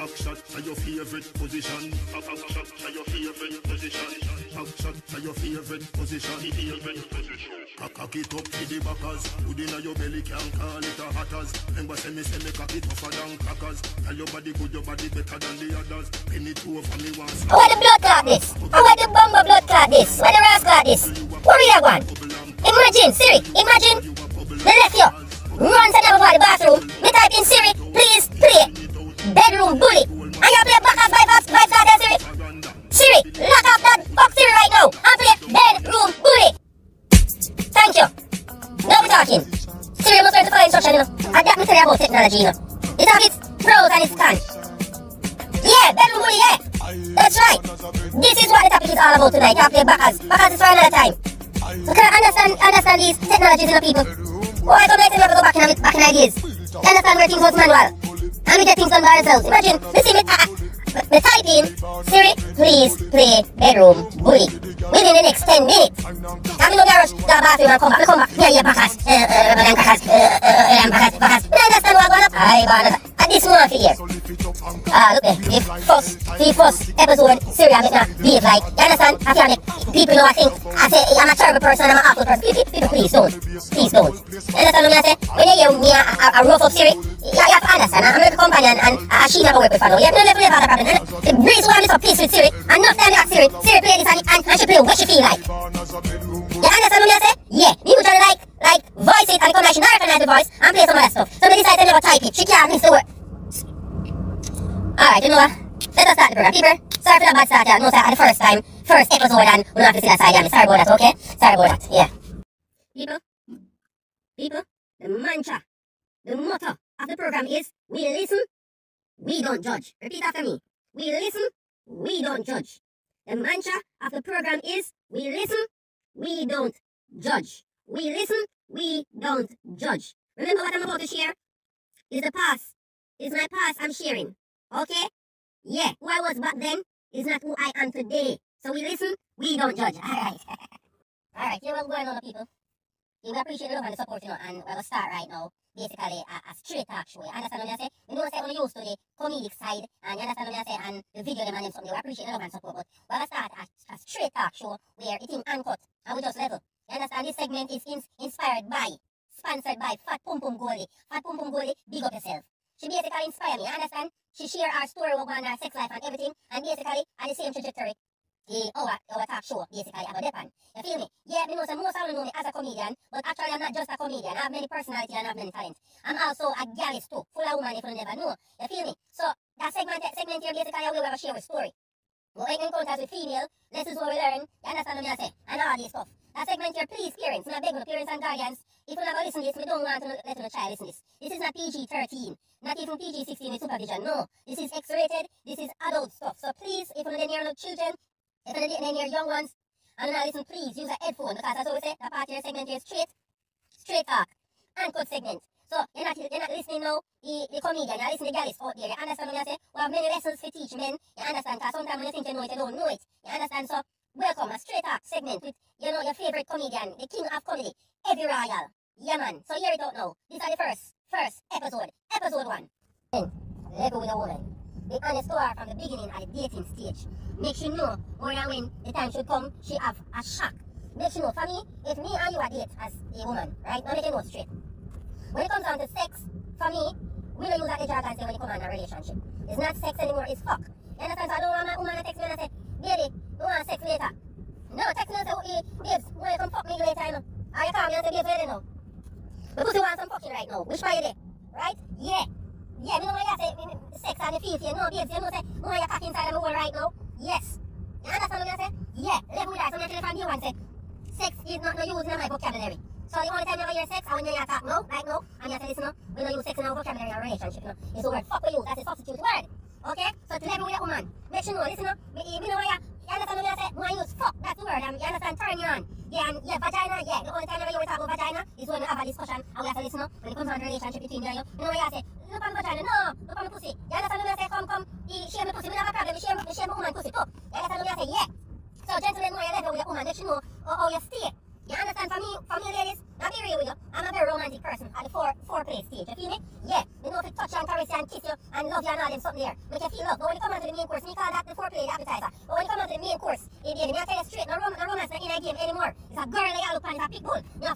Backshot to your favorite position. Backshot to your favorite position. Backshot to your favorite position. Cock it up to the backers. Good inna your belly can't call it a hatters. Remember say me cock it tougher than crackers. Tell your body good, your body better than the others. Penny two for me once. I want the blood clot this. I want the bumper blood clot this. Why the ras clot this? What we that one? Imagine, Siri, imagine. Me left you. Run to the bathroom. Me type in Siri, please play bedroom bully. And you play back off by that Siri. Siri, lock up that fuck Siri right now and play bedroom bully. Thank you. Now we're talking. Siri must learn to follow instruction, you know. And that me tell you about technology, you know. It has its pros and its cons. Yeah, bedroom bully, yeah. That's right. This is what the topic is all about tonight. You play backers. Backers is for another time. So can I understand these technologies, you know, people? Why don't I tell you to go back in ideas? You understand where things go manual? And we get things done by ourselves. Imagine, listen, me type in Siri, please play bedroom bully within the next 10 minutes. And we know the rush to the bathroom and come back. Yeah, backers. Backers. You understand what I'm going to? I want to. And this one for here. Look there. The first episode, Siri, I'm going to behave like. You understand? I feel like people know I think. I say, I'm a terrible person, I'm an awful person. People, please don't. Please don't. You understand what I say? When you hear me a rough up Siri, you have to understand. I'm a companion and she never work with her. You have never have a problem. The reason why I'm so peace with Siri, and enough time you ask Siri play this and she play what she feel like. You understand what I say? Yeah. Me usually like voice it and come like she not recognize the voice and play some of that stuff. So me decide to never type it. She can't miss the word. Alright, you know what? Let us start the program. People, sorry for the bad start. No, sir, at the first episode, and we don't have to see that side. Sorry about that, okay? Sorry about that, yeah. People, the mantra, the motto of the program is, we listen, we don't judge. Repeat after me. We listen, we don't judge. The mantra of the program is, we listen, we don't judge. We listen, we don't judge. Remember what I'm about to share? Is the past. Is my past I'm sharing. Okay? Yeah, who I was back then is not who I am today. So we listen, we don't judge. Alright. Alright, here what's going on, people. We appreciate the love and the support, you know, and we'll start right now. Basically, a straight talk show. You understand what I say? You know, say when you used to the comedic side, and you understand what I say, and the video them and them something. We appreciate the love and support, but we'll start a straight talk show where it is uncut and we just level. You understand? This segment is inspired by, sponsored by Fat Pum Pum Goldie. Fat Pum Pum Goldie, big up yourself. She basically inspired me, you understand? She shared our story about her sex life and everything, and basically at the same trajectory. Our talk show, basically, about Depan. You feel me? Yeah, you know, so most of you know me as a comedian, but actually I'm not just a comedian. I have many personalities and I have many talents. I'm also a gallist too, full of woman if you never know. You feel me? So, that segment here, basically, we will share a story. We encounters with female, lessons what we learn, you understand what I say, and all this stuff. That segment here, please, parents, I beg you, parents and guardians, if you never listen to this, we don't want to let your child listen to this. This is not PG-13, not even PG-16 with supervision, no. This is X-rated, this is adult stuff. So please, if you're near no children, if you're near young ones, and you listen, please use a headphone, because as I always say, the part of your segment here is straight talk, uncut segment. So you're not listening now, the comedian, you're listening to the gallus out there, you understand what I say? We have many lessons to teach men, you understand, because sometimes when you think you know it, you don't know it, you understand? So, welcome, a straight talk segment with, you know, your favorite comedian, the king of comedy, Heavy Royal. Yeah, man. So hear it out now. This is the first episode. Episode 1. Level with a woman. The honest to her from the beginning at the dating stage. Make sure know more than when the time should come, she have a shock. Make sure know, for me, if me and you are date as a woman, right? Now make you know straight. When it comes down to sex, for me, we don't use that jargon say when it comes on a relationship. It's not sex anymore, it's fuck. You understand? So I don't want my woman to text me and say, baby, we want sex later. No, text me and say, hey, babes, you want to come fuck me later, you know? Or you call me and say, babes, you know? The pussy wants some fucking right now. Which part you there? Right? Yeah. Yeah, me know when you say sex and the feet, you know, babes, you know, say, you want your cock inside of my hole right now? Yes. You understand what I say? Yeah. Level with that. So I'm telling you and say, sex is not no use in my vocabulary. So the only time you ever hear sex, and when you hear talk now, right now, and you say, listen, we don't use sex in our vocabulary or relationship, you know. It's the word fuck we use. That's a substitute word. Okay? So to level with a woman, make sure you know, listen, you know where you understand what I say? When I use fuck, that's the word, and you understand, turn you on. Yeah, and yeah, vagina, yeah. The only time ever you talk about vagina is when we have a discussion and we have to listen up when it comes on the relationship between you and you. You know where I say, look on vagina, no, look on the pussy. You understand what I say? Come, share my pussy. We don't have a problem, we share my woman pussy too. You understand what I say? Yeah. So gentlemen, know your level with your woman, let you know how you stay. You understand? For me ladies, I'll be real with you. I'm a very romantic person at the foreplay stage. You feel me? Yeah. You know if you touch you and caress you and kiss you and love you and all them something there. Make you feel love. But when you come on to the main course, me call that the foreplay, the appetizer. But when you come on to the main course, me I tell you straight, no romance not in a game anymore. It's a girl that you look on, it's a big bull. You